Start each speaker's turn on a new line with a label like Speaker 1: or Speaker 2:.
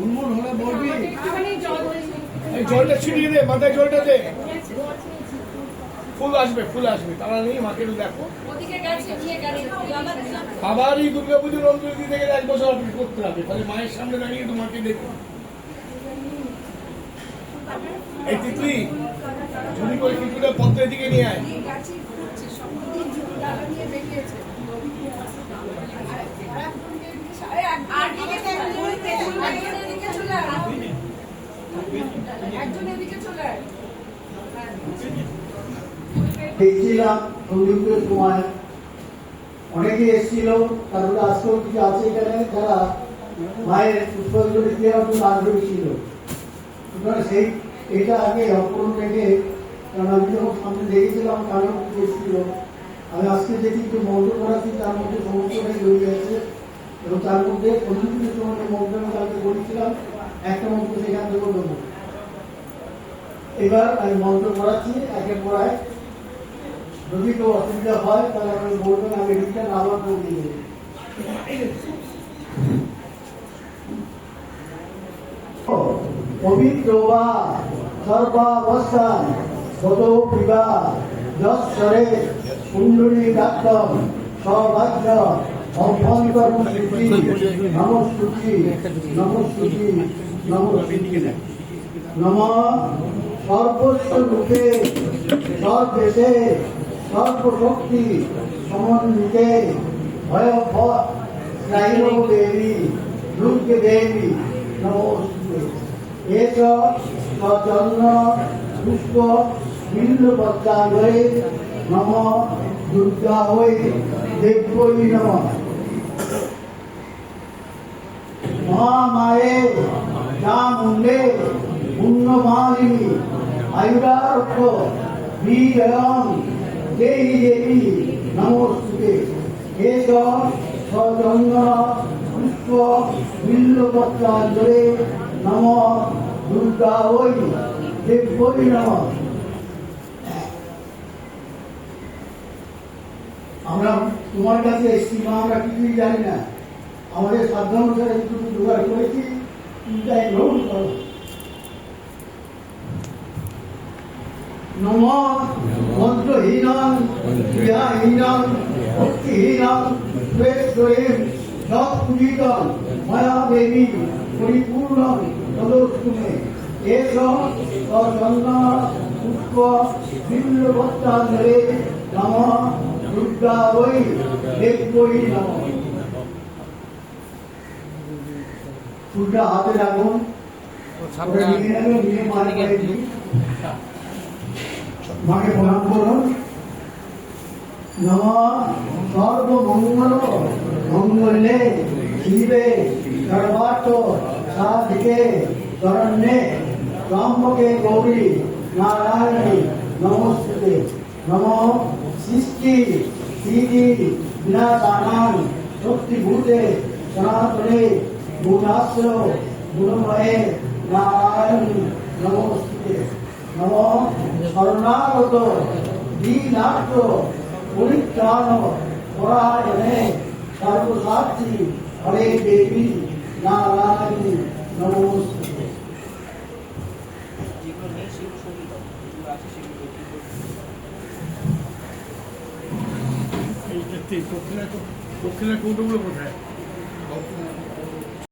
Speaker 1: উন্মুল হলে বলবি এই জলটা ছিটিয়ে দে, মাথায় জলটা দে। ফুল আসবে, ফুল আসবে, তারা নেই। মাকে দেখো, বাবারই দুর্গা পুজোর অঞ্জলি দিতে গেলে 1 বছর অপেক্ষা করতে হবে। তাহলে মায়ের সামনে দাঁড়িয়ে তোমাকে দেখো। এই তিতলি ঝুড়ি করে কিছুটা পদ্মের দিকে নিয়ে আয়।
Speaker 2: দেখছিলাম সঙ্গীতের সময় অনেকে এসেছিল, তারপরে আজকেও কিছু আছে এখানে যারা মায়ের পুষ্পাঞ্জলি দেওয়ার জন্য আগ্রহী ছিল। সেই এটা আগে অপূর্ণ থেকে, কারণ আমি যখন সামনে দেখেছিলাম কারণ এসেছিল, আমি আজকে দেখি একটু মন্ত্র করাচ্ছি, তার মধ্যে সমস্তটাই জড়িয়ে আছে এবং তার মধ্যে প্রতিদিনের সময় মন্ত্র আমি কালকে করেছিলাম, একটা মন্ত্র সেখান থেকে দেবো। এবার আমি মন্ত্র করাচ্ছি একের পর এক। যদি কেউ অসুবিধা হয় তাহলে আমি বলবেন, আমি রিটার্ন আবার করে দিয়ে দেবো। পবিত্র বা সর্বাবস্থান গত বিবা যশ্বরে কুণ্ডলী ডাক্তার সবাজ্য অভ্যন্তর শুদ্ধি নমস্তুতি নমস্তুতি নমস্তুতি নম সর্বস্ব রূপে সর্বদেশে সর্বশক্তি সমন্বিতে ভয়ভয় দেবী দুর্গে দেবী নমস্তুতে। এস সচন্ন পুষ্প বিল্লপত্রাঙ্গয়ে নম দুর্গা হয়ে দেবী নম। মহামায়ে চামুণ্ডে পুণ্যমালিনী আয়ুরারোগ্য বীরয়ং দেহি দেবী নমস্তুতে। এস সচন্ন পুষ্প বিল্লপত্রাঙ্গয়ে নম দুর্গা ওই দেবী নম। আমরা তোমার কাছে এসছি মা, আমরা কিছুই জানি না, আমাদের সাধ্য অনুসারে যেটুকু জোগাড় করেছি চিন্তায় গ্রহণ করো। নম মন্ত্রহীনং ক্রিয়াহীনং ভক্তিহীনং স্বেশ্বরেম সৎপূজিতং ময়া দেবী পরিপূর্ণং তদস্তুমে। এস সচন্ন পুষ্প বিল্লপত্রাঙ্গয়ে নম দুর্গা ওই দেবী নম। ফুলটা হাতে রাখুন, মাকে প্রণাম করুন। নম সর্বমঙ্গল মঙ্গলে শিবে সর্বার্থ সাধিকে শরণ্যে ত্র্যম্বকে গৌরী নারায়ণী নমস্তুতে। নম সৃষ্টি স্থিতি বিনাশানাং শক্তিভূতে সনাতনে গুণাশ্রয় গুণময়ে নারায়ণী নমস্তুতে। নম শরণাগত দীনার্থ পরিত্রাণ পরায়ণে সর্বসাক্ষী হরে দেবী নারায়ণী নমস্তুতে।
Speaker 1: দক্ষিণা কৌটোগুলো কোথায়?